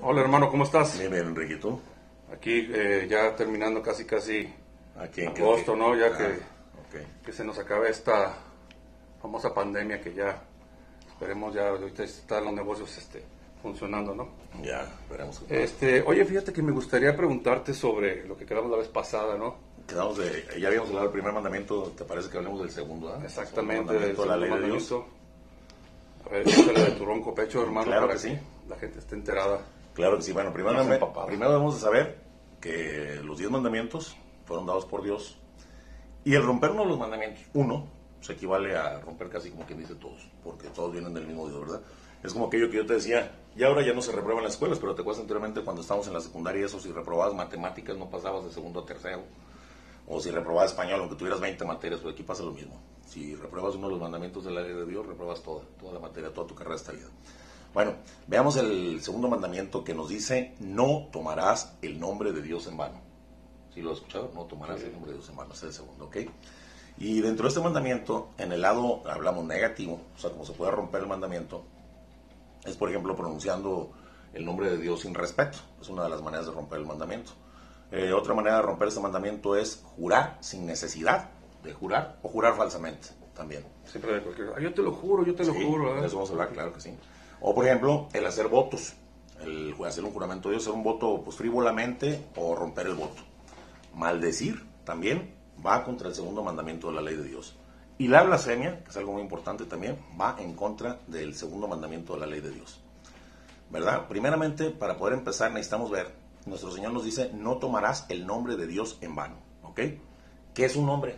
Hola hermano, ¿cómo estás? Bien, bien, Enrique, ¿y tú? Aquí ya terminando casi Aquí en agosto, ¿no? Ya ok. que se nos acabe esta famosa pandemia que ya esperemos ya ahorita están los negocios funcionando, ¿no? Ya, veremos. Oye, fíjate que me gustaría preguntarte sobre lo que quedamos la vez pasada, ¿no? Ya habíamos hablado del primer mandamiento, ¿te parece que hablemos del segundo? Exactamente, El segundo mandamiento de la ley de Dios. mandamiento. A ver, échale de tu ronco pecho, hermano, Claro para que sí. la gente esté enterada. Claro que sí. Bueno, primero Más empapado. debemos de saber que los 10 mandamientos fueron dados por Dios. Y el romper uno de los mandamientos, uno, se equivale a romper casi como quien dice todos, porque todos vienen del mismo Dios, ¿verdad? Es como aquello que yo te decía, y ahora ya no se reprueba en las escuelas, pero te acuerdas anteriormente cuando estábamos en la secundaria, eso, si reprobabas matemáticas no pasabas de segundo a tercero, o si reprobabas español, aunque tuvieras 20 materias, pues aquí pasa lo mismo. Si repruebas uno de los mandamientos de la ley de Dios, repruebas toda la materia, toda tu carrera de esta vida. Bueno, veamos el segundo mandamiento que nos dice, no tomarás el nombre de Dios en vano. ¿Sí lo has escuchado? No tomarás el nombre de Dios en vano, ese es el segundo, ¿ok? Y dentro de este mandamiento, en el lado, hablamos negativo, o sea, como se puede romper el mandamiento, es por ejemplo pronunciando el nombre de Dios sin respeto, es una de las maneras de romper el mandamiento. Otra manera de romper este mandamiento es jurar sin necesidad de jurar, o jurar falsamente también. Siempre de cualquier... yo te lo juro, yo te lo juro, ¿verdad? De eso vamos a hablar, claro que sí. O por ejemplo, el hacer votos, el hacer un juramento de Dios, hacer un voto pues frívolamente o romper el voto. Maldecir también va contra el segundo mandamiento de la ley de Dios. Y la blasfemia, que es algo muy importante también, va en contra del segundo mandamiento de la ley de Dios. ¿Verdad? Primeramente, para poder empezar necesitamos ver, nuestro Señor nos dice, no tomarás el nombre de Dios en vano. ¿Ok? ¿Qué es un nombre?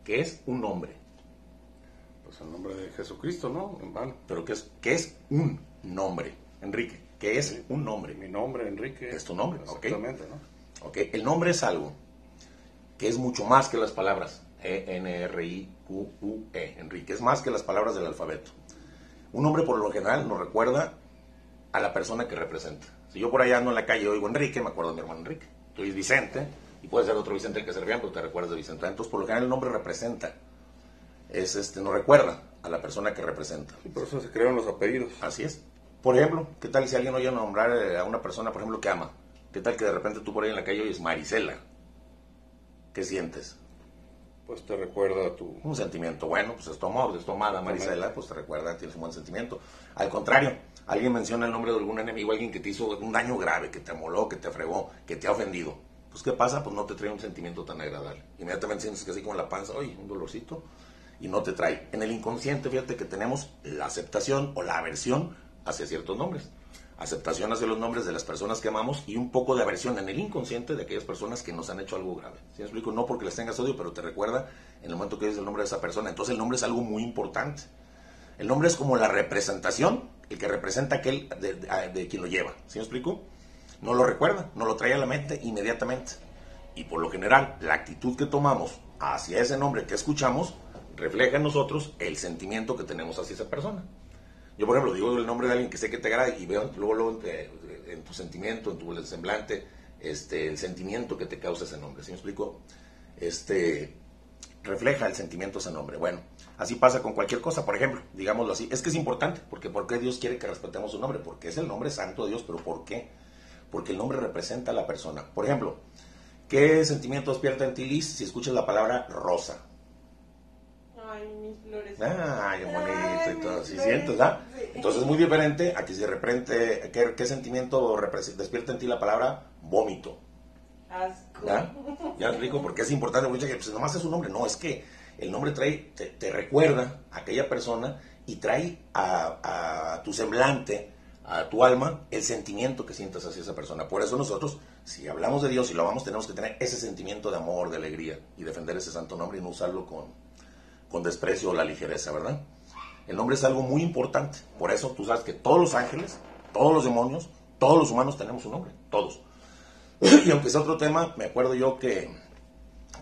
¿Qué es un nombre? Pues el nombre de Jesucristo, ¿no? En vano. Pero ¿qué es un nombre? Enrique, ¿qué es un nombre? Mi nombre, Enrique. Es tu nombre, exactamente, ¿ok? ¿no? Ok, el nombre es algo que es mucho más que las palabras E-N-R-I-Q-U-E, Enrique, es más que las palabras del alfabeto. Un nombre por lo general nos recuerda a la persona que representa. Si yo por allá ando en la calle y oigo Enrique, me acuerdo de mi hermano Enrique. Tú eres Vicente, y puede ser otro Vicente el que se rían, pero te recuerdas de Vicente. Entonces, por lo general el nombre representa, nos recuerda a la persona que representa. Y por eso se crearon los apellidos. Así es. Por ejemplo, ¿qué tal si alguien oye nombrar a una persona, por ejemplo, que ama? ¿Qué tal que de repente tú por ahí en la calle oyes Marisela? ¿Qué sientes? Pues te recuerda a tu... Un sentimiento bueno, pues es tu amor, es tu amada Marisela, pues te recuerda, tienes un buen sentimiento. Al contrario, alguien menciona el nombre de algún enemigo, alguien que te hizo un daño grave, que te amoló, que te fregó, que te ha ofendido. Pues ¿qué pasa? Pues no te trae un sentimiento tan agradable. Inmediatamente sientes que así como la panza, oye, un dolorcito, y no te trae. En el inconsciente, fíjate que tenemos la aceptación o la aversión hacia ciertos nombres. Aceptación hacia los nombres de las personas que amamos y un poco de aversión en el inconsciente de aquellas personas que nos han hecho algo grave. ¿Sí me explico? No porque les tengas odio, pero te recuerda en el momento que oyes el nombre de esa persona. Entonces el nombre es algo muy importante. El nombre es como la representación, el que representa aquel de quien lo lleva. ¿Sí me explico? No lo recuerda, no lo trae a la mente inmediatamente. Y por lo general, la actitud que tomamos hacia ese nombre que escuchamos refleja en nosotros el sentimiento que tenemos hacia esa persona. Yo, por ejemplo, digo el nombre de alguien que sé que te agrada y veo luego en tu sentimiento, en tu semblante, el sentimiento que te causa ese nombre. ¿Sí me explico? Refleja el sentimiento ese nombre. Bueno, así pasa con cualquier cosa. Por ejemplo, digámoslo así, es que es importante, porque ¿por qué Dios quiere que respetemos su nombre? Porque es el nombre santo de Dios, pero ¿por qué? Porque el nombre representa a la persona. Por ejemplo, ¿qué sentimiento despierta en ti, Liz, si escuchas la palabra rosa? Ay, mis flores. Ay, qué bonito y todo. ¿Sí sientes, ¿verdad? Sí. Entonces es muy diferente a que si de repente, ¿qué sentimiento despierta en ti la palabra vómito? Asco. ¿Ya? Ya explico porque es importante, mucha gente, pues nomás es un nombre. No, es que el nombre te recuerda a aquella persona y trae a tu semblante, a tu alma, el sentimiento que sientas hacia esa persona. Por eso nosotros, si hablamos de Dios y lo amamos, tenemos que tener ese sentimiento de amor, de alegría y defender ese santo nombre y no usarlo con desprecio o la ligereza, ¿verdad? El nombre es algo muy importante. Por eso tú sabes que todos los ángeles, todos los demonios, todos los humanos tenemos un nombre, todos. Y aunque es otro tema, me acuerdo yo que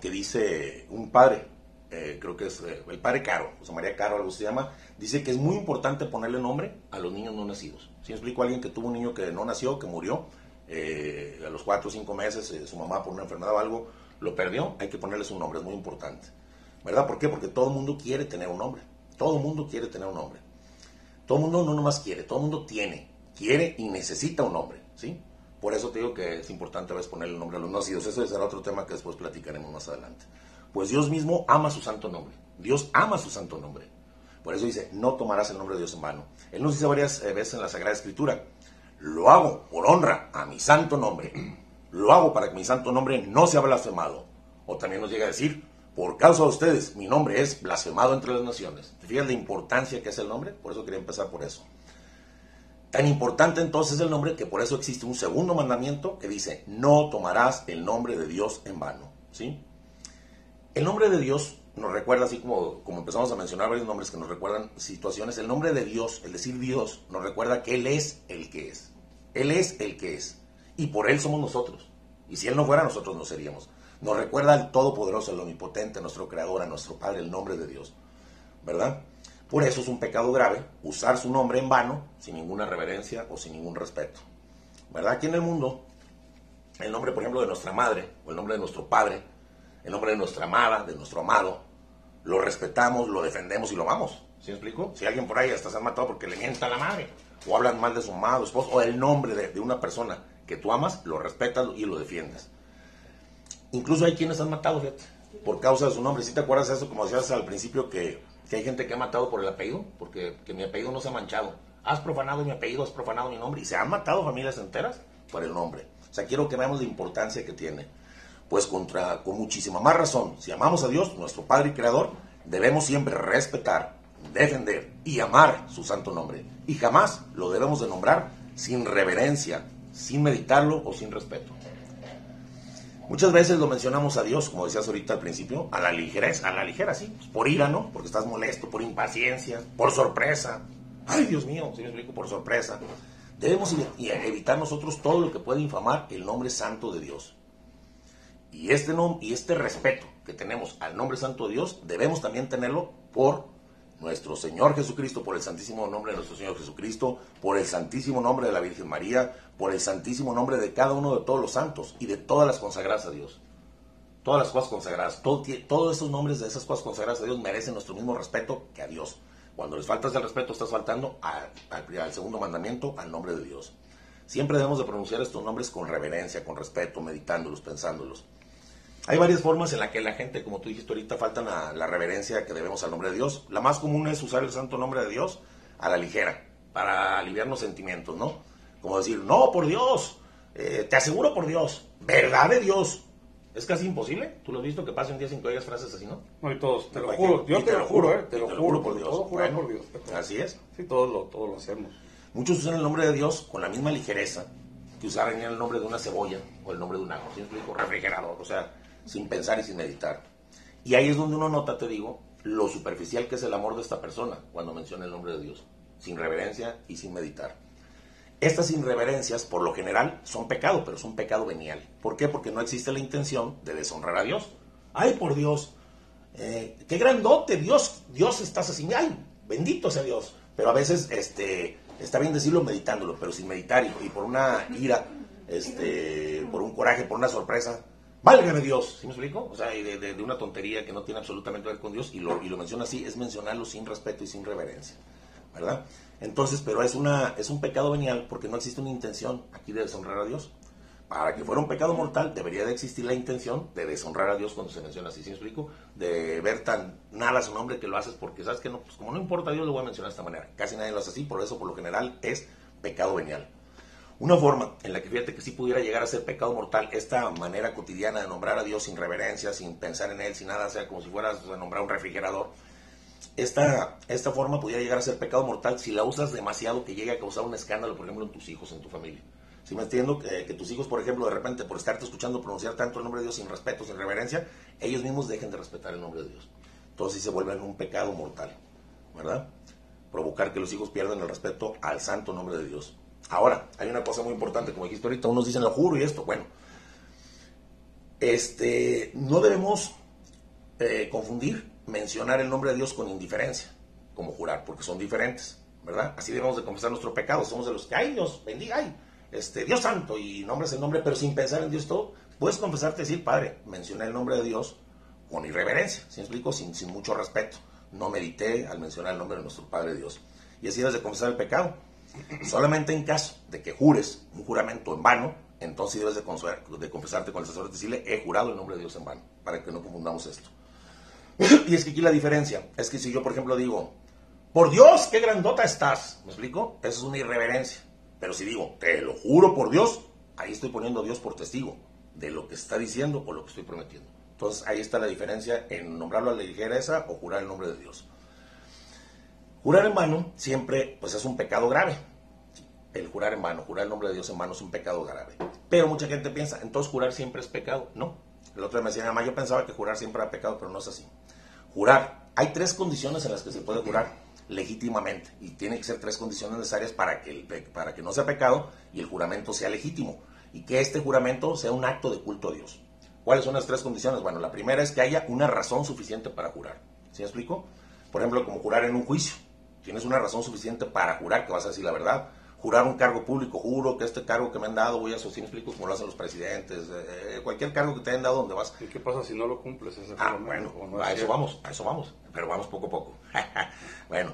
dice un padre, creo que es el padre Caro, José María Caro, algo se llama, dice que es muy importante ponerle nombre a los niños no nacidos. Si me explico, a alguien que tuvo un niño que no nació, que murió, a los 4 o 5 meses, su mamá por una enfermedad o algo, lo perdió, hay que ponerle su nombre, es muy importante. ¿Verdad? ¿Por qué? Porque todo el mundo quiere tener un nombre. Todo el mundo quiere tener un nombre. Todo el mundo no nomás quiere, todo el mundo tiene. quiere y necesita un nombre, ¿sí? Por eso te digo que es importante a veces ponerle el nombre a los nacidos. Eso será otro tema que después platicaremos más adelante. Pues Dios mismo ama su santo nombre. Dios ama su santo nombre. Por eso dice, no tomarás el nombre de Dios en vano. Él nos dice varias veces en la Sagrada Escritura, lo hago por honra a mi santo nombre. Lo hago para que mi santo nombre no sea blasfemado. O también nos llega a decir, por causa de ustedes, mi nombre es blasfemado entre las naciones. ¿Te fijas la importancia que es el nombre? Por eso quería empezar por eso. Tan importante entonces el nombre que por eso existe un segundo mandamiento que dice, no tomarás el nombre de Dios en vano, ¿sí? El nombre de Dios nos recuerda, así como empezamos a mencionar varios nombres que nos recuerdan situaciones, el nombre de Dios, el decir Dios, nos recuerda que Él es el que es. Él es el que es. Y por Él somos nosotros. Y si Él no fuera, nosotros no seríamos. Nos recuerda al Todopoderoso, al Omnipotente, a nuestro Creador, a nuestro Padre, el nombre de Dios, ¿verdad? Por eso es un pecado grave usar su nombre en vano, sin ninguna reverencia o sin ningún respeto, ¿verdad? Aquí en el mundo, el nombre, por ejemplo, de nuestra madre, o el nombre de nuestro padre, el nombre de nuestra amada, de nuestro amado, lo respetamos, lo defendemos y lo amamos, ¿sí me explico? Si alguien por ahí hasta se ha matado porque le mienta a la madre, o hablan mal de su amado, esposo, o el nombre de una persona que tú amas, lo respetas y lo defiendes. Incluso hay quienes han matado, fíjate, por causa de su nombre. ¿Sí te acuerdas de eso, como decías al principio, que hay gente que ha matado por el apellido? Porque que mi apellido no se ha manchado. Has profanado mi apellido, has profanado mi nombre. Y se han matado familias enteras por el nombre. O sea, quiero que veamos la importancia que tiene. Pues con muchísima más razón, si amamos a Dios, nuestro Padre y Creador, debemos siempre respetar, defender y amar su santo nombre. Y jamás lo debemos de nombrar sin reverencia, sin meditarlo o sin respeto. Muchas veces lo mencionamos a Dios, como decías ahorita al principio, a la ligera, sí, pues por ira, ¿no? Porque estás molesto, por impaciencia, por sorpresa. Ay, Dios mío, si me explico, por sorpresa. Debemos evitar nosotros todo lo que puede infamar el nombre santo de Dios. Y este respeto que tenemos al nombre santo de Dios, debemos también tenerlo por nuestro Señor Jesucristo, por el santísimo nombre de nuestro Señor Jesucristo, por el santísimo nombre de la Virgen María, por el santísimo nombre de cada uno de todos los santos y de todas las consagradas a Dios. Todas las cosas consagradas, todos esos nombres de esas cosas consagradas a Dios merecen nuestro mismo respeto que a Dios. Cuando les faltas el respeto, estás faltando al segundo mandamiento, al nombre de Dios. Siempre debemos de pronunciar estos nombres con reverencia, con respeto, meditándolos, pensándolos. Hay varias formas en las que la gente, como tú dijiste ahorita, faltan a la reverencia que debemos al nombre de Dios. La más común es usar el santo nombre de Dios a la ligera, para aliviar los sentimientos, ¿no? Como decir, no, por Dios, te aseguro por Dios, verdad de Dios. Es casi imposible. ¿Tú lo has visto que pasa un día sin que oigas frases así, no? No, y todos, te lo juro, yo te lo juro, te lo juro por Dios. Todo juro por Dios. Así es. Sí, todos lo hacemos. Muchos usan el nombre de Dios con la misma ligereza que usaran el nombre de una cebolla o el nombre de un ajo, ¿sí me explico? Refrigerador, o sea, sin pensar y sin meditar. Y ahí es donde uno nota, te digo, lo superficial que es el amor de esta persona cuando menciona el nombre de Dios, sin reverencia y sin meditar. Estas irreverencias, por lo general, son pecado, pero es un pecado venial. ¿Por qué? Porque no existe la intención de deshonrar a Dios. ¡Ay, por Dios! ¡Qué grandote! Dios estás así. ¡Ay, bendito sea Dios! Pero a veces está bien decirlo meditándolo, pero sin meditar y por una ira, por un coraje, por una sorpresa, ¡válgame Dios! ¿Sí me explico? O sea, de una tontería que no tiene absolutamente que ver con Dios y lo menciona así, es mencionarlo sin respeto y sin reverencia, ¿verdad? Entonces, pero es un pecado venial porque no existe una intención aquí de deshonrar a Dios. Para que fuera un pecado mortal, debería de existir la intención de deshonrar a Dios cuando se menciona así, ¿sí me explico? De ver tan nada su nombre que lo haces porque sabes que no, pues como no importa a Dios, lo voy a mencionar de esta manera. Casi nadie lo hace así, por eso por lo general es pecado venial. Una forma en la que fíjate que sí pudiera llegar a ser pecado mortal, esta manera cotidiana de nombrar a Dios sin reverencia, sin pensar en Él, sin nada, o sea, como si fueras a nombrar un refrigerador. Esta forma pudiera llegar a ser pecado mortal si la usas demasiado que llegue a causar un escándalo, por ejemplo, en tus hijos, en tu familia. Si me entiendo que tus hijos, por ejemplo, de repente, por estarte escuchando pronunciar tanto el nombre de Dios sin respeto, sin reverencia, ellos mismos dejen de respetar el nombre de Dios. Entonces se vuelven un pecado mortal, ¿verdad? Provocar que los hijos pierdan el respeto al santo nombre de Dios. Ahora, hay una cosa muy importante, como dijiste ahorita, unos dicen lo juro y esto, bueno, no debemos confundir mencionar el nombre de Dios con indiferencia, como jurar, porque son diferentes, ¿verdad? Así debemos de confesar nuestro pecado, somos de los que, ay Dios, bendiga, ay, Dios santo, y nombres el nombre, pero sin pensar en Dios todo, puedes confesarte y decir, Padre, mencioné el nombre de Dios con irreverencia, ¿sí me explico? Sin mucho respeto, no medité al mencionar el nombre de nuestro Padre Dios, y así debes de confesar el pecado. Solamente en caso de que jures un juramento en vano, entonces debes de confesarte con el sacerdote y decirle, he jurado el nombre de Dios en vano, para que no confundamos esto. Y es que aquí la diferencia es que si yo, por ejemplo, digo, por Dios, qué grandota estás, ¿me explico? Eso es una irreverencia. Pero si digo, te lo juro por Dios, ahí estoy poniendo a Dios por testigo de lo que está diciendo o lo que estoy prometiendo. Entonces ahí está la diferencia en nombrarlo a la ligereza o jurar el nombre de Dios. Jurar en vano siempre pues es un pecado grave. El jurar en vano, jurar el nombre de Dios en vano es un pecado grave. Pero mucha gente piensa, entonces jurar siempre es pecado. No. El otro día me decía, mamá, yo pensaba que jurar siempre era pecado, pero no es así. Jurar, hay 3 condiciones en las que se puede jurar legítimamente, y tiene que ser 3 condiciones necesarias para que no sea pecado y el juramento sea legítimo, y que este juramento sea un acto de culto a Dios. ¿Cuáles son las 3 condiciones? Bueno, la primera es que haya una razón suficiente para jurar. ¿Sí me explico? Por ejemplo, como jurar en un juicio. Tienes una razón suficiente para jurar que vas a decir la verdad. Jurar un cargo público, juro que este cargo que me han dado voy a sostener, explico, como lo hacen los presidentes, cualquier cargo que te hayan dado donde vas. ¿Y qué pasa si no lo cumples ese Bueno, no a eso vamos, pero vamos poco a poco. Bueno,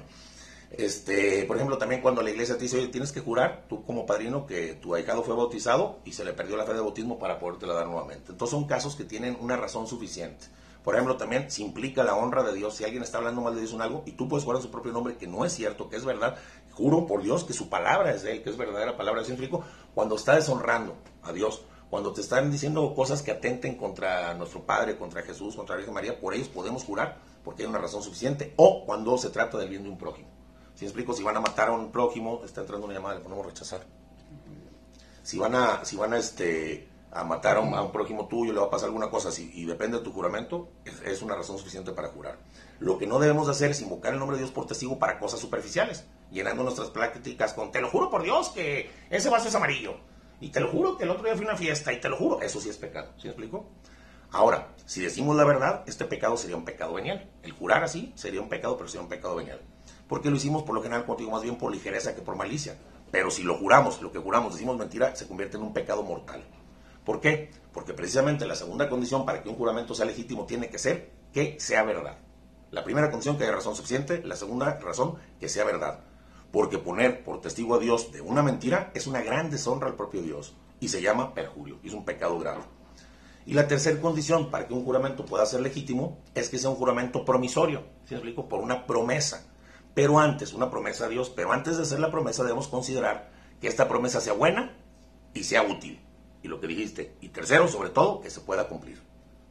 por ejemplo, también cuando la iglesia te dice, oye, tienes que jurar, tú como padrino, que tu ahijado fue bautizado y se le perdió la fe de bautismo para podértela dar nuevamente. Entonces son casos que tienen una razón suficiente. Por ejemplo, también se implica la honra de Dios. Si alguien está hablando mal de Dios en algo y tú puedes jurar en su propio nombre que no es cierto, que es verdad, juro por Dios que su palabra es de Él, que es verdadera palabra de Dios. Cuando está deshonrando a Dios, cuando te están diciendo cosas que atenten contra nuestro Padre, contra Jesús, contra la Virgen María, por ellos podemos jurar porque hay una razón suficiente. O cuando se trata del bien de un prójimo. Si explico, si van a matar a un prójimo, está entrando una llamada, le ponemos rechazar. Si van a matar a un prójimo tuyo, le va a pasar alguna cosa así, y depende de tu juramento, es una razón suficiente para jurar. Lo que no debemos hacer es invocar el nombre de Dios por testigo para cosas superficiales, llenando nuestras pláticas con, te lo juro por Dios que ese vaso es amarillo, y te lo juro que el otro día fui a una fiesta, y te lo juro, eso sí es pecado. ¿Sí me explico? Ahora, si decimos la verdad, este pecado sería un pecado venial. El jurar así sería un pecado, pero sería un pecado venial. Porque lo hicimos por lo general, como digo, más bien por ligereza que por malicia. Pero si lo juramos, lo que juramos, decimos mentira, se convierte en un pecado mortal. ¿Por qué? Porque precisamente la segunda condición para que un juramento sea legítimo tiene que ser que sea verdad. La primera condición, que haya razón suficiente. La segunda razón, que sea verdad. Porque poner por testigo a Dios de una mentira es una gran deshonra al propio Dios y se llama perjurio, y es un pecado grave. Y la tercera condición para que un juramento pueda ser legítimo es que sea un juramento promisorio. ¿Sí me explico? Por una promesa. Pero antes, una promesa a Dios, pero antes de hacer la promesa debemos considerar que esta promesa sea buena y sea útil. Y lo que dijiste. Y tercero, sobre todo, que se pueda cumplir.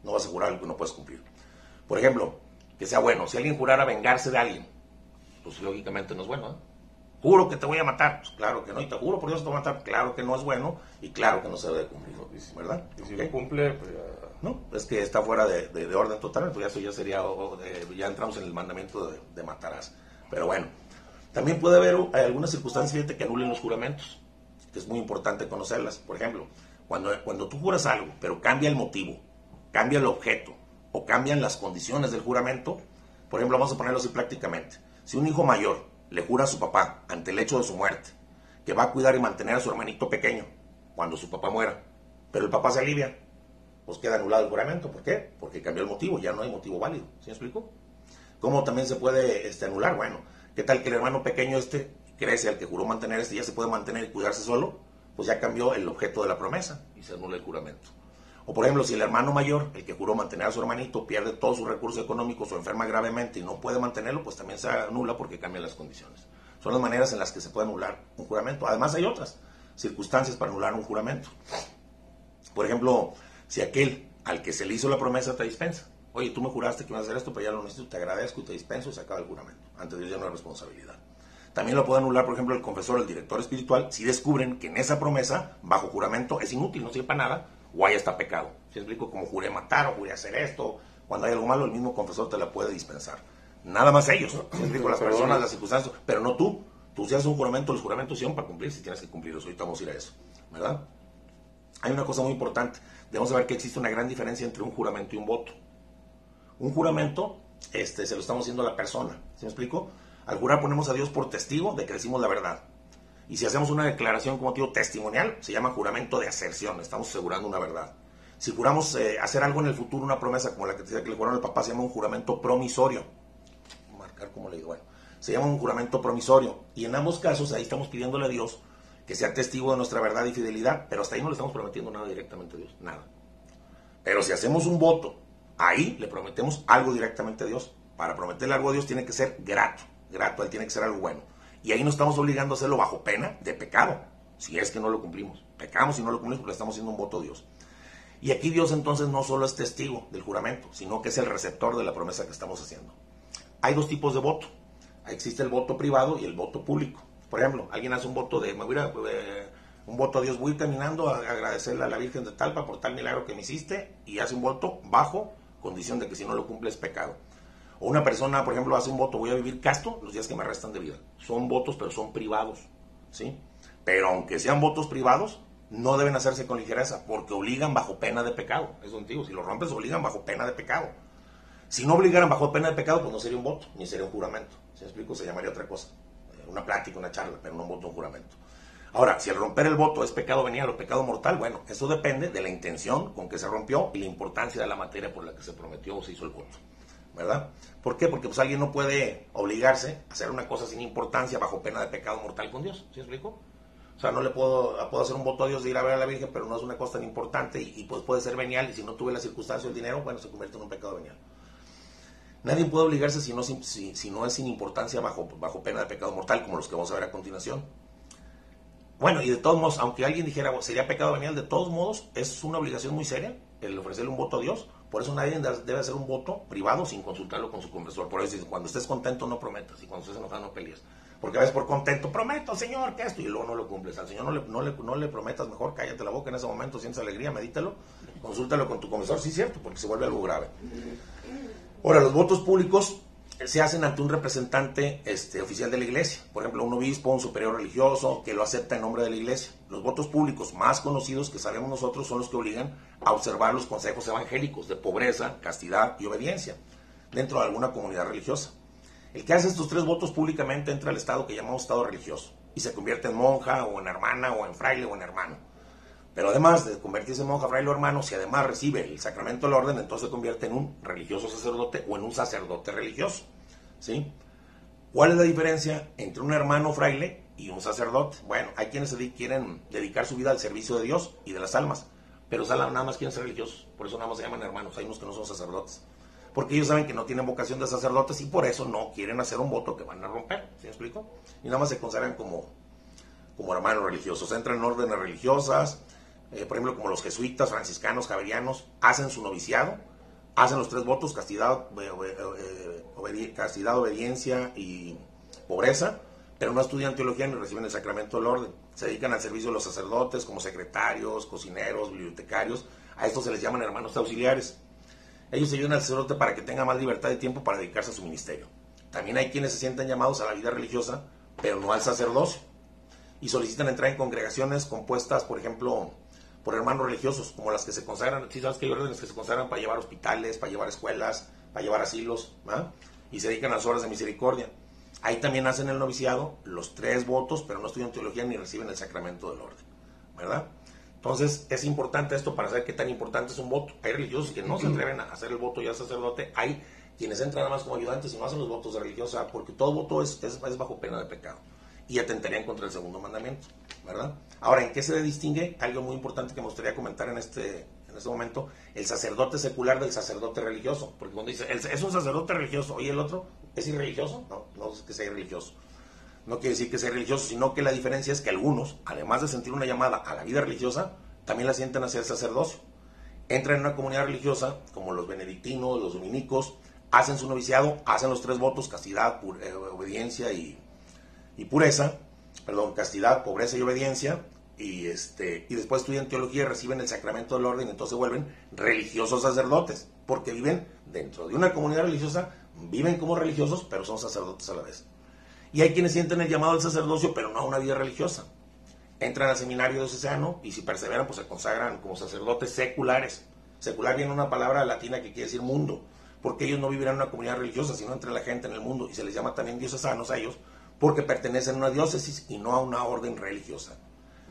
No vas a jurar algo que no puedes cumplir. Por ejemplo, que sea bueno. Si alguien jurara vengarse de alguien, pues lógicamente no es bueno, ¿eh? Juro que te voy a matar. Pues claro que no. Y te juro por Dios que te voy a matar. Claro que no es bueno y claro que no se debe cumplir, ¿verdad? Y si lo cumple, pues ya... No, es que está fuera de orden total. Pues eso ya sería, ya entramos en el mandamiento de matarás. Pero bueno, también puede haber algunas circunstancias, fíjate, que anulen los juramentos, que es muy importante conocerlas. Por ejemplo, cuando tú juras algo, pero cambia el motivo, cambia el objeto, o cambian las condiciones del juramento. Por ejemplo, vamos a ponerlo así prácticamente. Si un hijo mayor le jura a su papá, ante el hecho de su muerte, que va a cuidar y mantener a su hermanito pequeño cuando su papá muera, pero el papá se alivia, pues queda anulado el juramento. ¿Por qué? Porque cambió el motivo, ya no hay motivo válido. ¿Sí me explico? ¿Cómo también se puede anular? Bueno, ¿qué tal que el hermano pequeño crece, al que juró mantener ya se puede mantener y cuidarse solo? Pues ya cambió el objeto de la promesa y se anula el juramento. O por ejemplo, si el hermano mayor, el que juró mantener a su hermanito, pierde todos sus recursos económicos o enferma gravemente y no puede mantenerlo, pues también se anula porque cambian las condiciones. Son las maneras en las que se puede anular un juramento. Además hay otras circunstancias para anular un juramento. Por ejemplo, si aquel al que se le hizo la promesa te dispensa. Oye, tú me juraste que ibas a hacer esto, pero ya lo necesito, te agradezco y te dispenso, y se acaba el juramento. Ante Dios ya no hay responsabilidad. También lo puede anular, por ejemplo, el confesor, el director espiritual, si descubren que en esa promesa, bajo juramento, es inútil, no sirve para nada, o ahí está pecado. Si explico, como juré matar o juré hacer esto, cuando hay algo malo, el mismo confesor te la puede dispensar. Nada más ellos, si explico, las personas, las circunstancias, pero no tú. Tú si haces un juramento, los juramentos son para cumplir, si tienes que cumplirlos. Ahorita vamos a ir a eso, ¿verdad? Hay una cosa muy importante. Debemos saber que existe una gran diferencia entre un juramento y un voto. Un juramento, se lo estamos haciendo a la persona. ¿Sí me explico? Al jurar ponemos a Dios por testigo de que decimos la verdad. Y si hacemos una declaración como motivo testimonial, se llama juramento de aserción. Estamos asegurando una verdad. Si juramos hacer algo en el futuro, una promesa como la que te decía que le juraron al papá, se llama un juramento promisorio. Marcar como le digo. Bueno, se llama un juramento promisorio. Y en ambos casos, ahí estamos pidiéndole a Dios que sea testigo de nuestra verdad y fidelidad, pero hasta ahí no le estamos prometiendo nada directamente a Dios, nada. Pero si hacemos un voto, ahí le prometemos algo directamente a Dios. Para prometerle algo a Dios tiene que ser grato, él tiene que ser algo bueno. Y ahí nos estamos obligando a hacerlo bajo pena de pecado, si es que no lo cumplimos. Pecamos si no lo cumplimos porque estamos haciendo un voto a Dios. Y aquí Dios entonces no solo es testigo del juramento, sino que es el receptor de la promesa que estamos haciendo. Hay dos tipos de voto. Existe el voto privado y el voto público. Por ejemplo, alguien hace un voto un voto a Dios, voy caminando a agradecerle a la Virgen de Talpa por tal milagro que me hiciste, y hace un voto bajo condición de que si no lo cumple es pecado. O una persona, por ejemplo, hace un voto, voy a vivir casto los días que me restan de vida. Son votos, pero son privados, ¿sí? Pero aunque sean votos privados, no deben hacerse con ligereza, porque obligan bajo pena de pecado. Eso digo, si lo rompes, obligan bajo pena de pecado. Si no obligaran bajo pena de pecado, pues no sería un voto, ni sería un juramento. Si me explico, se llamaría otra cosa. Una plática, una charla, pero no un voto, un juramento. Ahora, si el romper el voto es pecado venial o pecado mortal, bueno, eso depende de la intención con que se rompió y la importancia de la materia por la que se prometió o se hizo el voto, ¿verdad? ¿Por qué? Porque pues alguien no puede obligarse a hacer una cosa sin importancia bajo pena de pecado mortal con Dios. ¿Sí me explico? O sea, no le puedo hacer un voto a Dios de ir a ver a la Virgen, pero no es una cosa tan importante y pues puede ser venial, y si no tuve la circunstancia o el dinero, bueno, se convierte en un pecado venial. Nadie puede obligarse si no es sin importancia bajo pena de pecado mortal, como los que vamos a ver a continuación. Bueno, y de todos modos, aunque alguien dijera sería pecado venial, de todos modos es una obligación muy seria el ofrecerle un voto a Dios. Por eso nadie debe hacer un voto privado sin consultarlo con su confesor. Por eso dice, cuando estés contento no prometas, y cuando estés enojado no pelees. Porque a veces por contento, prometo, Señor, que esto, y luego no lo cumples. Al Señor no le prometas, mejor cállate la boca en ese momento, sientes alegría, medítalo, consúltalo con tu confesor, sí es cierto, porque se vuelve algo grave. Ahora, los votos públicos se hacen ante un representante oficial de la iglesia, por ejemplo, un obispo, un superior religioso, que lo acepta en nombre de la iglesia. Los votos públicos más conocidos que sabemos nosotros son los que obligan a observar los consejos evangélicos de pobreza, castidad y obediencia dentro de alguna comunidad religiosa. El que hace estos tres votos públicamente entra al estado que llamamos estado religioso y se convierte en monja o en hermana o en fraile o en hermano. Pero además de convertirse en monja, fraile o hermano, si además recibe el sacramento del orden, entonces se convierte en un religioso sacerdote o en un sacerdote religioso, ¿sí? ¿Cuál es la diferencia entre un hermano fraile y un sacerdote? Bueno, hay quienes quieren dedicar su vida al servicio de Dios y de las almas, pero nada más quieren ser religiosos, por eso nada más se llaman hermanos. Hay unos que no son sacerdotes, porque ellos saben que no tienen vocación de sacerdotes y por eso no quieren hacer un voto que van a romper, ¿sí me explico? Y nada más se consagran como hermanos religiosos, entran en órdenes religiosas. Por ejemplo, como los jesuitas, franciscanos, javerianos, hacen su noviciado, hacen los tres votos, castidad, obediencia y pobreza, pero no estudian teología ni reciben el sacramento del orden. Se dedican al servicio de los sacerdotes como secretarios, cocineros, bibliotecarios. A estos se les llaman hermanos auxiliares. Ellos ayudan al sacerdote para que tenga más libertad de tiempo para dedicarse a su ministerio. También hay quienes se sienten llamados a la vida religiosa, pero no al sacerdocio, y solicitan entrar en congregaciones compuestas, por ejemplo, por hermanos religiosos, como las que se consagran. Sí, sabes que hay órdenes que se consagran para llevar hospitales, para llevar escuelas, para llevar asilos, ¿verdad? Y se dedican a las obras de misericordia. Ahí también hacen el noviciado, los tres votos, pero no estudian teología ni reciben el sacramento del orden, ¿verdad? Entonces, es importante esto para saber qué tan importante es un voto. Hay religiosos que no se atreven a hacer el voto ya sacerdote. Hay quienes entran nada más como ayudantes y no hacen los votos de religiosa, porque todo voto es bajo pena de pecado y atentarían contra el segundo mandamiento, ¿verdad? Ahora, ¿en qué se distingue? Algo muy importante que me gustaría comentar en este momento: el sacerdote secular del sacerdote religioso. Porque cuando dice, es un sacerdote religioso, ¿y el otro es irreligioso? No es que sea irreligioso. No quiere decir que sea religioso, sino que la diferencia es que algunos, además de sentir una llamada a la vida religiosa, también la sienten hacia el sacerdocio. Entran en una comunidad religiosa, como los benedictinos, los dominicos, hacen su noviciado, hacen los tres votos, castidad, obediencia y pureza, castidad, pobreza y obediencia, y después estudian teología y reciben el sacramento del orden, y entonces se vuelven religiosos sacerdotes, porque viven dentro de una comunidad religiosa, viven como religiosos, pero son sacerdotes a la vez. Y hay quienes sienten el llamado al sacerdocio, pero no a una vida religiosa. Entran al seminario diocesano y si perseveran, pues se consagran como sacerdotes seculares. Secular viene una palabra latina que quiere decir mundo, porque ellos no vivirán en una comunidad religiosa, sino entre la gente en el mundo, y se les llama también diocesanos a ellos, porque pertenecen a una diócesis y no a una orden religiosa.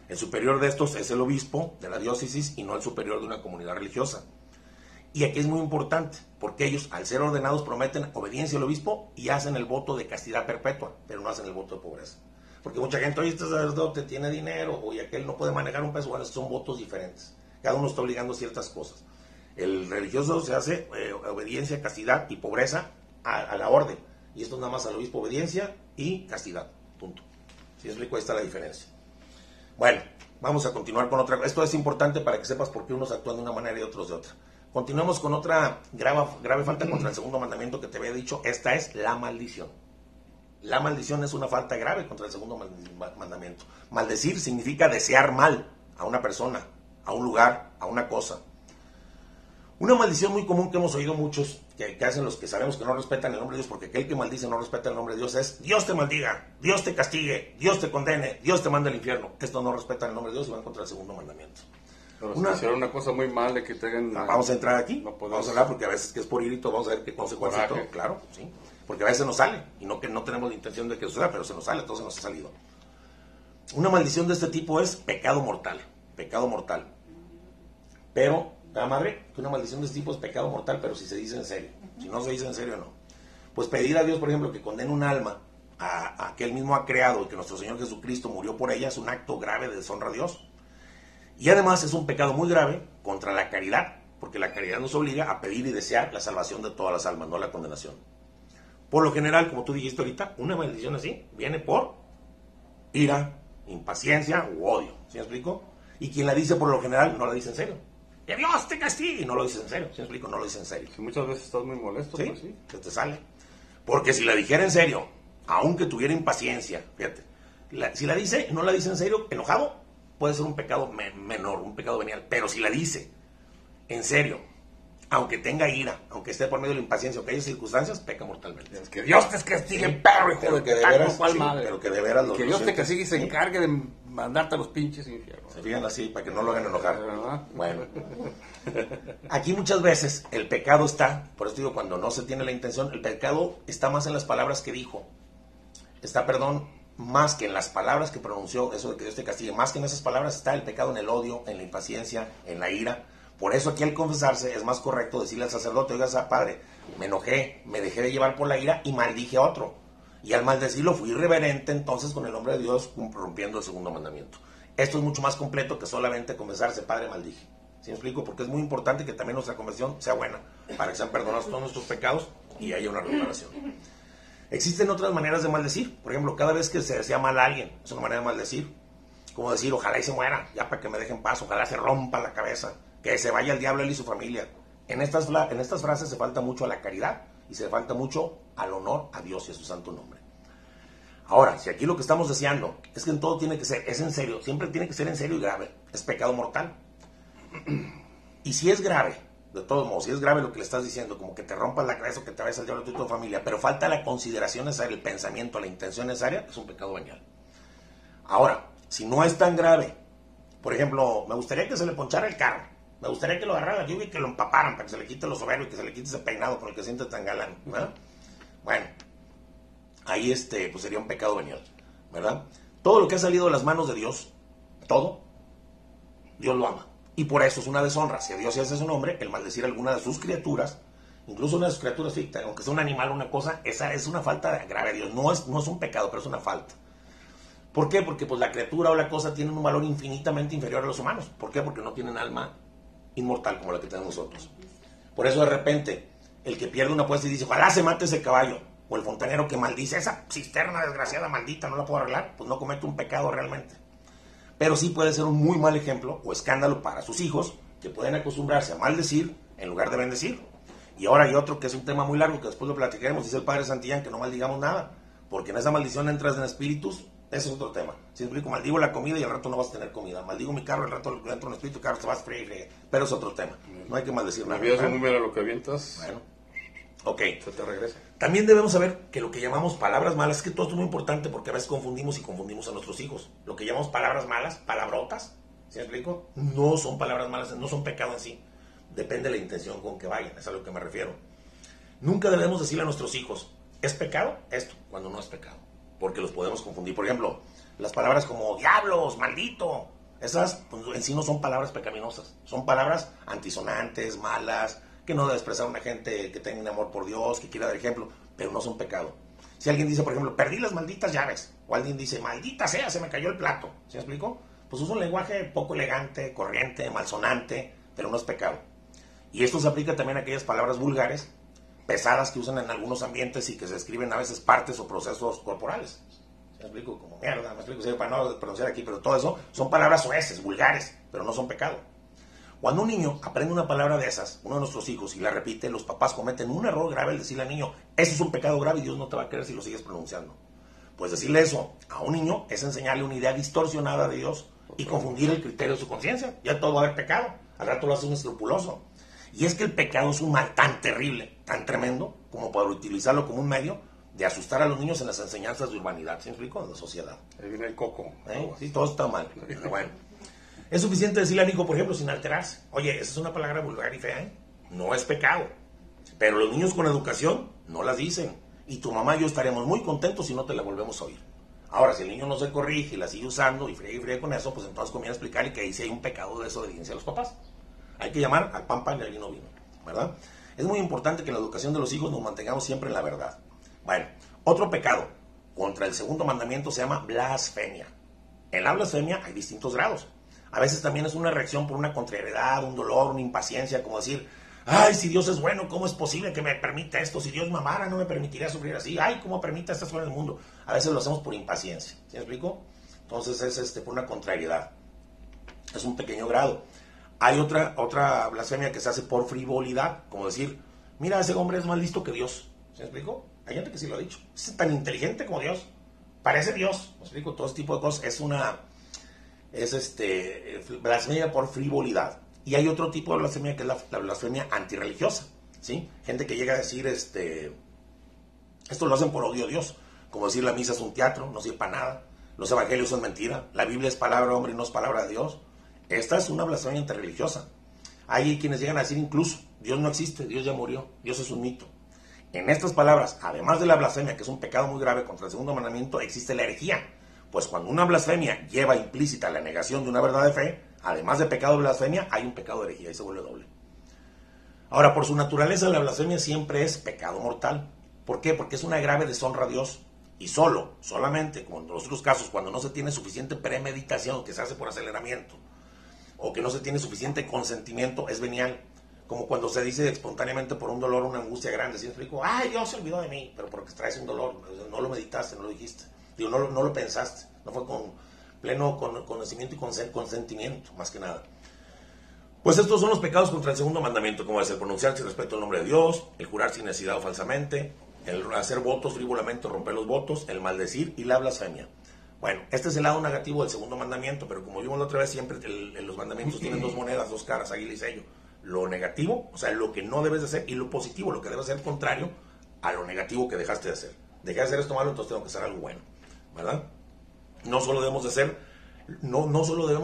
El superior de estos es el obispo de la diócesis y no el superior de una comunidad religiosa. Y aquí es muy importante, porque ellos, al ser ordenados, prometen obediencia al obispo y hacen el voto de castidad perpetua, pero no hacen el voto de pobreza. Porque mucha gente, oye, este sacerdote tiene dinero, oye, aquel no puede manejar un peso. Bueno, son votos diferentes. Cada uno está obligando ciertas cosas. El religioso se hace obediencia, castidad y pobreza a la orden. Y esto nada más al obispo, obediencia y castidad. Punto. Si explico, ahí está la diferencia. Bueno, vamos a continuar con otra. Esto es importante para que sepas por qué unos actúan de una manera y otros de otra. Continuemos con otra grave falta contra el segundo mandamiento que te había dicho. Esta es la maldición. La maldición es una falta grave contra el segundo mandamiento. Maldecir significa desear mal a una persona, a un lugar, a una cosa. Una maldición muy común que hemos oído muchos, que hacen los que sabemos que no respetan el nombre de Dios, porque aquel que maldice no respeta el nombre de Dios, es Dios te maldiga, Dios te castigue, Dios te condene, Dios te manda al infierno. Esto no respeta el nombre de Dios y van contra el segundo mandamiento. Pero si hicieron una cosa muy mal de que tengan... Vamos a entrar aquí, no podemos, vamos a hablar porque a veces que es por irito, vamos a ver qué consecuencias y todo, claro, sí. Porque a veces nos sale, y no que no tenemos la intención de que suceda, pero se nos sale, entonces nos ha salido. Una maldición de este tipo es pecado mortal, pecado mortal. Pero, la madre, que una maldición de este tipo es pecado mortal, pero si se dice en serio. Si no se dice en serio, no. Pues pedir a Dios, por ejemplo, que condene un alma a que Él mismo ha creado y que nuestro Señor Jesucristo murió por ella, es un acto grave de deshonra a Dios. Y además es un pecado muy grave contra la caridad, porque la caridad nos obliga a pedir y desear la salvación de todas las almas, no la condenación. Por lo general, como tú dijiste ahorita, una maldición así viene por ira, impaciencia u odio. ¿Sí me explico? Y quien la dice por lo general no la dice en serio. ¡Que Dios te castigue! Y no lo dice en serio. ¿Sí me explico? No lo dice en serio. Si muchas veces estás muy molesto, ¿sí? Pues sí. Se te sale. Porque si la dijera en serio, aunque tuviera impaciencia, fíjate, si la dice, no la dice en serio, enojado, puede ser un pecado menor, un pecado venial. Pero si la dice en serio, aunque tenga ira, aunque esté por medio de la impaciencia, aunque haya circunstancias, peca mortalmente. Es que Dios te castigue, perro, hijo de que de veras, ¿cuál sí, madre? pero que de veras que Dios te castigue y se ¿sí? encargue de mandarte a los pinches infiernos. Se fijan así, para que no lo hagan enojar. ¿Verdad? Bueno, aquí muchas veces el pecado está, por eso digo, cuando no se tiene la intención, el pecado está más en las palabras que dijo. Está, perdón, más que en las palabras que pronunció, eso de que Dios te castigue, más que en esas palabras está el pecado en el odio, en la impaciencia, en la ira. Por eso aquí al confesarse es más correcto decirle al sacerdote, oiga, padre, me enojé, me dejé de llevar por la ira y maldije a otro. Y al maldecirlo fui irreverente entonces con el nombre de Dios, rompiendo el segundo mandamiento. Esto es mucho más completo que solamente confesarse, padre, maldije. ¿Sí me explico? Porque es muy importante que también nuestra confesión sea buena, para que sean perdonados todos nuestros pecados y haya una reparación. Existen otras maneras de maldecir. Por ejemplo, cada vez que se desea mal a alguien, es una manera de maldecir. Como decir, ojalá y se muera, ya para que me dejen paz, ojalá se rompa la cabeza, que se vaya el diablo él y su familia. En estas frases se falta mucho a la caridad y se falta mucho al honor a Dios y a su santo nombre. Ahora, si aquí lo que estamos deseando es que en todo tiene que ser, es en serio, siempre tiene que ser en serio y grave, es pecado mortal. Y si es grave, de todos modos, si es grave lo que le estás diciendo, como que te rompas la cabeza o que te vayas al diablo tú y tu familia, pero falta la consideración necesaria, el pensamiento, la intención necesaria, es un pecado venial. Ahora, si no es tan grave, por ejemplo, me gustaría que se le ponchara el carro, me gustaría que lo agarraran la lluvia y que lo empaparan para que se le quite lo soberbio y que se le quite ese peinado con el que siente tan galán, ¿verdad? Bueno, ahí pues sería un pecado venial, ¿verdad? Todo lo que ha salido de las manos de Dios, todo, Dios lo ama. Y por eso es una deshonra. Si a Dios se hace su nombre, el maldecir a alguna de sus criaturas, incluso una de sus criaturas ficticias, aunque sea un animal o una cosa, esa es una falta grave a Dios. No es un pecado, pero es una falta. ¿Por qué? Porque pues la criatura o la cosa tiene un valor infinitamente inferior a los humanos. ¿Por qué? Porque no tienen alma inmortal como la que tenemos nosotros. Por eso de repente, el que pierde una apuesta y dice, ojalá se mate ese caballo, o el fontanero que maldice, esa cisterna desgraciada maldita no la puedo arreglar, pues no comete un pecado realmente. Pero sí puede ser un muy mal ejemplo o escándalo para sus hijos, que pueden acostumbrarse a maldecir en lugar de bendecir. Y ahora hay otro que es un tema muy largo, que después lo platicaremos, dice el Padre Santillán, que no maldigamos nada, porque en esa maldición entras en espíritus. Ese es otro tema. Si explico, maldigo la comida y al rato no vas a tener comida. Maldigo mi carro, al rato entro en espíritu, el carro se va a freír. Pero es otro tema. No hay que maldecir nada. Envías un número a lo que avientas. Bueno. Ok. Se te regresa. También debemos saber que lo que llamamos palabras malas, es que todo esto es muy importante porque a veces confundimos a nuestros hijos. Lo que llamamos palabras malas, palabrotas, ¿sí me explico? No son palabras malas, no son pecado en sí. Depende de la intención con que vayan, es a lo que me refiero. Nunca debemos decirle a nuestros hijos, ¿es pecado esto? Cuando no es pecado. Porque los podemos confundir. Por ejemplo, las palabras como diablos, maldito, esas pues, en sí no son palabras pecaminosas. Son palabras antisonantes, malas, que no debe expresar a una gente que tenga un amor por Dios, que quiera dar ejemplo, pero no son pecado. Si alguien dice, por ejemplo, perdí las malditas llaves, o alguien dice, maldita sea, se me cayó el plato, ¿sí me explico? Pues usa un lenguaje poco elegante, corriente, malsonante, pero no es pecado. Y esto se aplica también a aquellas palabras vulgares, pesadas, que usan en algunos ambientes y que se escriben a veces partes o procesos corporales. ¿Sí me explico? Como mierda, me explico, sí, para no pronunciar aquí, pero todo eso son palabras soeces, vulgares, pero no son pecado. Cuando un niño aprende una palabra de esas, uno de nuestros hijos, y la repite, los papás cometen un error grave al decirle al niño, eso es un pecado grave y Dios no te va a creer si lo sigues pronunciando. Pues decirle eso a un niño es enseñarle una idea distorsionada de Dios y confundir el criterio de su conciencia. Ya todo va a haber pecado, al rato lo hace un escrupuloso. Y es que el pecado es un mal tan terrible, tan tremendo, como para utilizarlo como un medio de asustar a los niños en las enseñanzas de urbanidad, ¿sí me explico? De la sociedad. Ahí viene el coco. Sí, todo está mal. Pero bueno. Es suficiente decirle al hijo, por ejemplo, sin alterarse. Oye, esa es una palabra vulgar y fea, ¿eh? No es pecado. Pero los niños con educación no las dicen. Y tu mamá y yo estaremos muy contentos si no te la volvemos a oír. Ahora, si el niño no se corrige y la sigue usando y friega con eso, pues entonces conviene explicarle que ahí sí hay un pecado de desobediencia a los papás. Hay que llamar al pan y al vino vino, ¿verdad? Es muy importante que en la educación de los hijos nos mantengamos siempre en la verdad. Bueno, otro pecado contra el segundo mandamiento se llama blasfemia. En la blasfemia hay distintos grados. A veces también es una reacción por una contrariedad, un dolor, una impaciencia, como decir, ay, si Dios es bueno, ¿cómo es posible que me permita esto? Si Dios me amara, no me permitiría sufrir así. Ay, ¿cómo permite estas cosas en el mundo? A veces lo hacemos por impaciencia, ¿sí me explico? Entonces es por una contrariedad. Es un pequeño grado. Hay otra blasfemia que se hace por frivolidad, como decir, mira, ese hombre es más listo que Dios, ¿sí me explico? Hay gente que sí lo ha dicho, es tan inteligente como Dios, parece Dios, ¿me explico? Todo este tipo de cosas es blasfemia por frivolidad. Y hay otro tipo de blasfemia que es la blasfemia antirreligiosa, ¿sí? Gente que llega a decir, esto lo hacen por odio a Dios, como decir la misa es un teatro, no sirve para nada, los evangelios son mentira, la Biblia es palabra de hombre y no es palabra de Dios. Esta es una blasfemia antirreligiosa. Hay quienes llegan a decir incluso, Dios no existe, Dios ya murió, Dios es un mito. En estas palabras, además de la blasfemia, que es un pecado muy grave contra el segundo mandamiento, existe la herejía. Pues cuando una blasfemia lleva implícita la negación de una verdad de fe, además de pecado de blasfemia, hay un pecado de herejía y se vuelve doble. Ahora, por su naturaleza, la blasfemia siempre es pecado mortal. ¿Por qué? Porque es una grave deshonra a Dios. Y solamente, como en los otros casos, cuando no se tiene suficiente premeditación, que se hace por aceleramiento, o que no se tiene suficiente consentimiento, es venial. Como cuando se dice espontáneamente por un dolor, una angustia grande, ¿sí me explico? ¡Ay, Dios se olvidó de mí! Pero porque traes un dolor, no lo meditaste, no lo dijiste. Digo, no lo pensaste, no fue con pleno conocimiento y consentimiento, más que nada. Pues estos son los pecados contra el segundo mandamiento, como es el pronunciar sin respeto al nombre de Dios, el jurar sin necesidad o falsamente, el hacer votos frívolamente, romper los votos, el maldecir y la blasfemia. Bueno, este es el lado negativo del segundo mandamiento, pero como vimos la otra vez, siempre los mandamientos tienen dos monedas, dos caras, águila y sello. Lo negativo, o sea, lo que no debes de hacer, y lo positivo, lo que debe ser contrario a lo negativo que dejaste de hacer. Dejé de hacer esto malo, entonces tengo que hacer algo bueno, ¿verdad? No solo debemos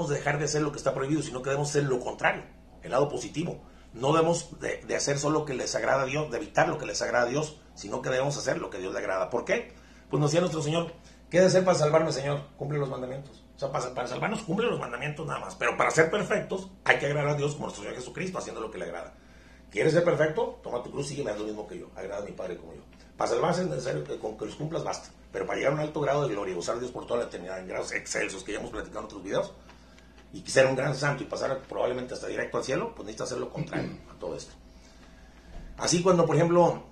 de dejar de hacer lo que está prohibido, sino que debemos hacer lo contrario, el lado positivo. No debemos de hacer solo lo que les agrada a Dios, de evitar lo que les agrada a Dios, sino que debemos hacer lo que a Dios le agrada. ¿Por qué? Pues nos decía nuestro Señor, ¿qué he de hacer para salvarme, Señor? Cumple los mandamientos. O sea, para salvarnos cumple los mandamientos nada más. Pero para ser perfectos hay que agradar a Dios como nuestro Señor Jesucristo, haciendo lo que le agrada. ¿Quieres ser perfecto? Toma tu cruz y sígueme, haz lo mismo que yo. Agrada a mi Padre como yo. Para salvarse es necesario que con que los cumplas basta. Pero para llegar a un alto grado de gloria y usar a Dios por toda la eternidad en grados excelsos que ya hemos platicado en otros videos, y ser un gran santo y pasar probablemente hasta directo al cielo, pues necesitas hacer lo contrario a todo esto. Así cuando, por ejemplo,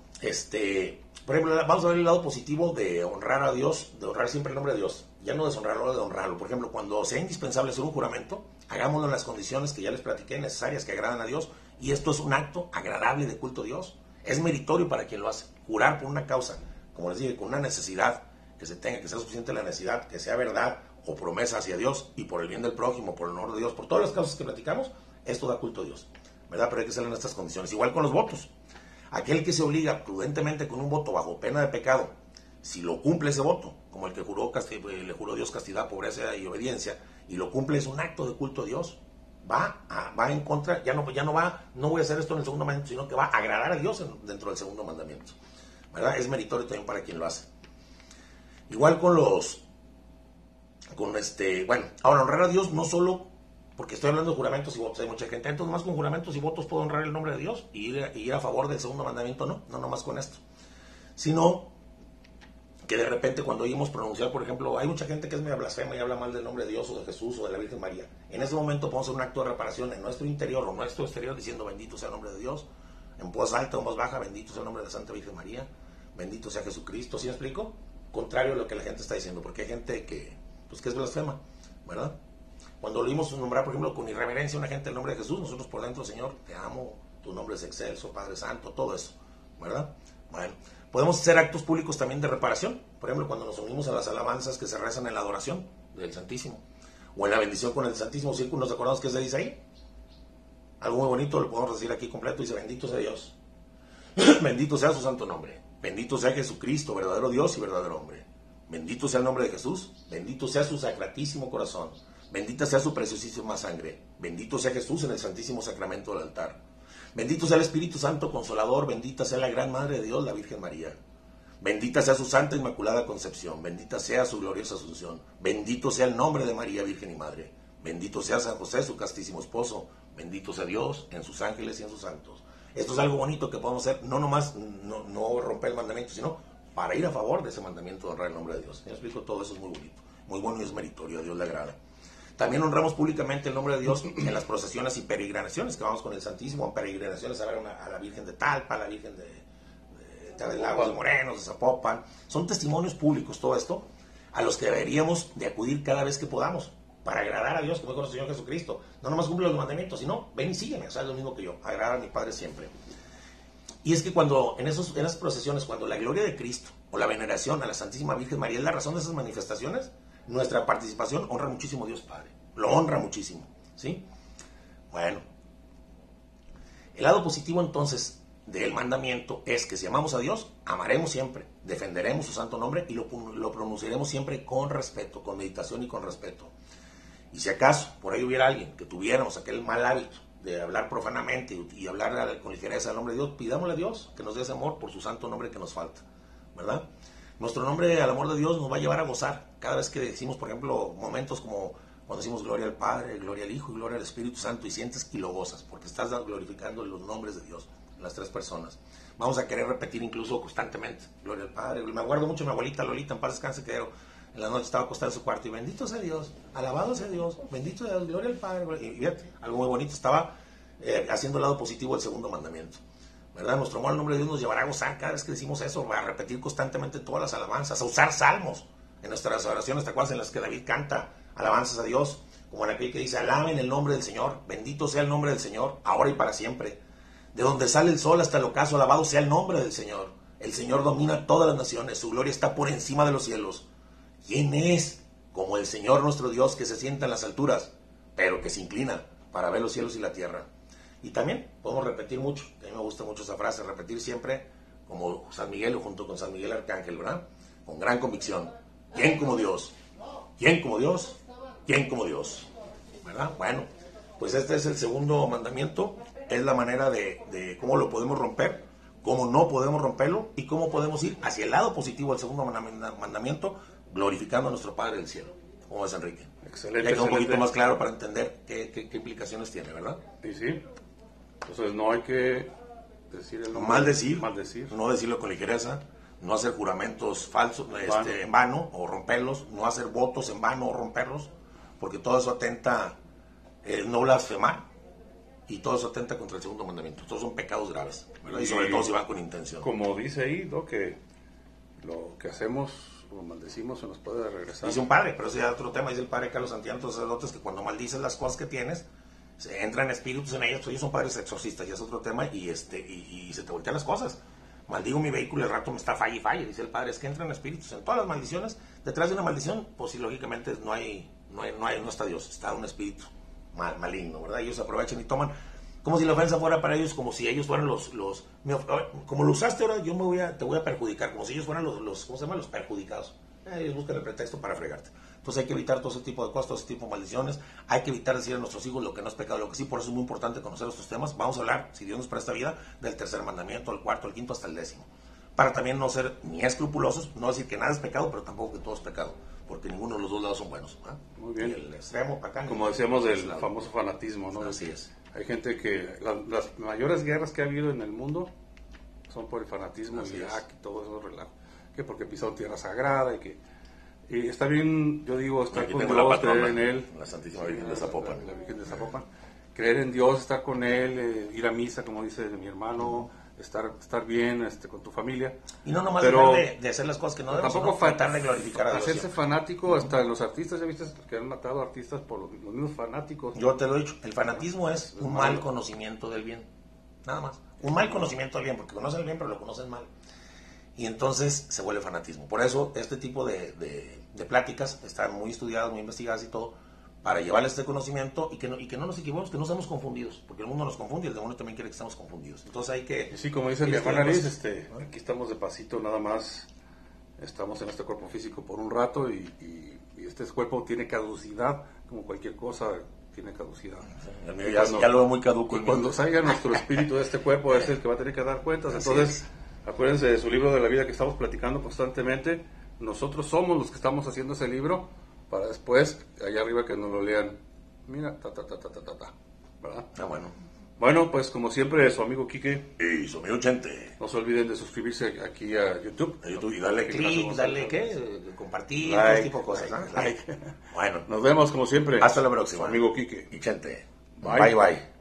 vamos a ver el lado positivo de honrar a Dios, de honrar siempre el nombre de Dios. Ya no deshonrarlo, de honrarlo. Por ejemplo, cuando sea indispensable hacer un juramento, hagámoslo en las condiciones que ya les platiqué, necesarias, que agradan a Dios. Y esto es un acto agradable de culto a Dios. Es meritorio para quien lo hace. Jurar por una causa, como les dije, con una necesidad, que se tenga, que sea suficiente la necesidad, que sea verdad o promesa hacia Dios y por el bien del prójimo, por el honor de Dios, por todas las causas que platicamos, esto da culto a Dios, ¿verdad? Pero hay que hacerlo en estas condiciones. Igual con los votos. Aquel que se obliga prudentemente con un voto bajo pena de pecado, si lo cumple ese voto, como el que le juró a Dios castidad, pobreza y obediencia, y lo cumple, es un acto de culto a Dios. Va en contra, no voy a hacer esto en el segundo mandamiento, sino que va a agradar a Dios dentro del segundo mandamiento, ¿verdad? Es meritorio también para quien lo hace. Igual ahora honrar a Dios no solo Porque estoy hablando de juramentos y votos. Hay mucha gente, entonces nomás con juramentos y votos puedo honrar el nombre de Dios y ir a favor del segundo mandamiento, no nomás con esto. Sino que de repente cuando oímos pronunciar, por ejemplo, hay mucha gente que es media blasfema y habla mal del nombre de Dios o de Jesús o de la Virgen María. En ese momento podemos hacer un acto de reparación en nuestro interior o nuestro exterior diciendo bendito sea el nombre de Dios, en voz alta o en voz baja, bendito sea el nombre de la Santa Virgen María, bendito sea Jesucristo. ¿Sí me explico? Contrario a lo que la gente está diciendo, porque hay gente que es blasfema, ¿verdad? Cuando lo oímos nombrar, por ejemplo, con irreverencia a una gente el nombre de Jesús, nosotros por dentro, Señor, te amo, tu nombre es excelso, Padre Santo, todo eso, ¿verdad? Bueno, podemos hacer actos públicos también de reparación, por ejemplo, cuando nos unimos a las alabanzas que se rezan en la adoración del Santísimo, o en la bendición con el Santísimo Círculo, ¿nos acordamos qué se dice ahí? Algo muy bonito, lo podemos decir aquí completo, dice, bendito sea Dios, bendito sea su santo nombre, bendito sea Jesucristo, verdadero Dios y verdadero hombre, bendito sea el nombre de Jesús, bendito sea su sacratísimo corazón, bendita sea su preciosísima sangre, bendito sea Jesús en el santísimo sacramento del altar, bendito sea el Espíritu Santo Consolador, bendita sea la gran Madre de Dios, la Virgen María, bendita sea su santa inmaculada concepción, bendita sea su gloriosa asunción, bendito sea el nombre de María Virgen y Madre, bendito sea San José, su castísimo esposo, bendito sea Dios en sus ángeles y en sus santos. Esto es algo bonito que podemos hacer, no nomás no romper el mandamiento, sino para ir a favor de ese mandamiento de honrar el nombre de Dios. Me explico, todo eso es muy bonito, muy bueno y es meritorio, a Dios le agrada. También honramos públicamente el nombre de Dios en las procesiones y peregrinaciones que vamos con el Santísimo, en peregrinaciones a ver a la Virgen de Talpa, a la Virgen de Lagos de Morenos, de Zapopan. Son testimonios públicos todo esto a los que deberíamos de acudir cada vez que podamos para agradar a Dios, como dijo el Señor Jesucristo. No nomás cumple los mandamientos, sino ven y sígueme, o sea, es lo mismo que yo, agradar a mi Padre siempre. Y es que cuando en esas procesiones, cuando la gloria de Cristo o la veneración a la Santísima Virgen María es la razón de esas manifestaciones, nuestra participación honra muchísimo a Dios Padre, lo honra muchísimo, ¿sí? Bueno, el lado positivo entonces del mandamiento es que si amamos a Dios, amaremos siempre, defenderemos su santo nombre y lo pronunciaremos siempre con respeto, con meditación y con respeto. Y si acaso por ahí hubiera alguien que tuviéramos aquel mal hábito de hablar profanamente y hablar con ligereza del nombre de Dios, pidámosle a Dios que nos dé ese amor por su santo nombre que nos falta, ¿verdad? Nuestro nombre al amor de Dios nos va a llevar a gozar cada vez que decimos, por ejemplo, momentos como cuando decimos gloria al Padre, gloria al Hijo y gloria al Espíritu Santo y sientes y lo gozas porque estás glorificando los nombres de Dios, las tres personas. Vamos a querer repetir incluso constantemente, gloria al Padre. Me acuerdo mucho de mi abuelita Lolita, en paz descanse, que en la noche estaba acostada en su cuarto y bendito sea Dios, alabado sea Dios, bendito sea Dios, gloria al Padre. Y fíjate, algo muy bonito, estaba haciendo el lado positivo del segundo mandamiento, ¿verdad? Nuestro amor al nombre de Dios nos llevará a gozar cada vez que decimos eso, a repetir constantemente todas las alabanzas, a usar salmos en nuestras oraciones, ¿te acuerdas? En las que David canta alabanzas a Dios, como en aquel que dice, alaben el nombre del Señor, bendito sea el nombre del Señor, ahora y para siempre. De donde sale el sol hasta el ocaso, alabado sea el nombre del Señor. El Señor domina todas las naciones, su gloria está por encima de los cielos. ¿Quién es como el Señor nuestro Dios que se sienta en las alturas, pero que se inclina para ver los cielos y la tierra? Y también podemos repetir mucho, a mí me gusta mucho esa frase, repetir siempre como San Miguel o junto con San Miguel Arcángel, ¿verdad? Con gran convicción. ¿Quién como Dios? ¿Quién como Dios? ¿Quién como Dios? ¿Verdad? Bueno, pues este es el segundo mandamiento, es la manera de cómo lo podemos romper, cómo no podemos romperlo y cómo podemos ir hacia el lado positivo del segundo mandamiento, glorificando a nuestro Padre del cielo. ¿Cómo ves, Enrique? Excelente. Ya quedó un poquito más claro para entender qué implicaciones tiene, ¿verdad? Y sí. Entonces no hay que decir el nombre. Maldecir. No decirlo con ligereza. No hacer juramentos falsos en vano o romperlos. No hacer votos en vano o romperlos. Porque todo eso atenta, no blasfemar. Y todo eso atenta contra el segundo mandamiento. Todos son pecados graves, ¿verdad? Y sobre todo si van con intención. Como dice ahí, ¿no? Que lo que hacemos o maldecimos se nos puede regresar. Dice un padre, pero ese ya es otro tema. Dice el padre Carlos Santiago, sacerdotes, que cuando maldices las cosas que tienes, se entran espíritus en ellos. Ellos son padres exorcistas, ya es otro tema. Y se te voltean las cosas. Maldigo mi vehículo y el rato me está falle y falle. Dice el padre, es que entran espíritus en todas las maldiciones. Detrás de una maldición, pues sí, lógicamente no está Dios, está un espíritu maligno, ¿verdad? Ellos aprovechan y toman como si la ofensa fuera para ellos, como si ellos fueran como lo usaste ahora, te voy a perjudicar, como si ellos fueran los ¿cómo se llama? Los perjudicados. Ellos buscan el pretexto para fregarte. Entonces hay que evitar todo ese tipo de cosas, todo ese tipo de maldiciones. Hay que evitar decir a nuestros hijos lo que no es pecado, lo que sí. Por eso es muy importante conocer estos temas. Vamos a hablar, si Dios nos presta vida, del tercer mandamiento, el cuarto, el quinto, hasta el 10º. para también no ser ni escrupulosos, no decir que nada es pecado, pero tampoco que todo es pecado, porque ninguno de los dos lados son buenos. ¿Ah? Muy bien. Ni el extremo para acá. Como decíamos del famoso fanatismo, ¿no? Así es. Hay gente que las mayores guerras que ha habido en el mundo son por el fanatismo, Así Irak y todo eso relajo. Que porque pisaron tierra sagrada y está bien, yo digo, estar Aquí con tengo Dios, la patrona, creer en Él. la Santísima Virgen de Zapopan. La Virgen de Zapopan. Creer en Dios, estar con Él, ir a misa, como dice mi hermano, estar bien con tu familia. Y no nomás Pero de hacer las cosas que no debemos, tampoco sino tratar de glorificar a Dios. hacerse Siempre. fanático, hasta los artistas, ya viste que han matado artistas por los mismos fanáticos. Yo te lo he dicho, el fanatismo es un mal conocimiento del bien, nada más. Un mal conocimiento del bien, porque conocen el bien pero lo conocen mal. Y entonces se vuelve fanatismo. Por eso este tipo de pláticas están muy estudiadas, muy investigadas y todo, para llevarles este conocimiento y que no nos equivoquemos, que no seamos confundidos, porque el mundo nos confunde y el demonio también quiere que estemos confundidos. Entonces hay que... Y sí, como dice mi hermana Liz, aquí estamos de pasito nada más, estamos en este cuerpo físico por un rato y este cuerpo tiene caducidad, como cualquier cosa tiene caducidad. El mío ya lo veo muy caduco. Y cuando salga nuestro espíritu de este cuerpo es el que va a tener que dar cuentas. Así Entonces, es. acuérdense de su libro de la vida que estamos platicando constantemente. Nosotros somos los que estamos haciendo ese libro para después, allá arriba, que nos lo lean. Mira, ¿verdad? Bueno. Bueno, pues como siempre, su amigo Quique. Y su amigo Chente. No se olviden de suscribirse aquí a YouTube. Y darle clic, darle compartir, like, ese tipo de cosas. like, ¿No? like. Bueno. Nos vemos como siempre. Hasta la próxima. Su amigo Quique. Y Chente. Bye. Bye.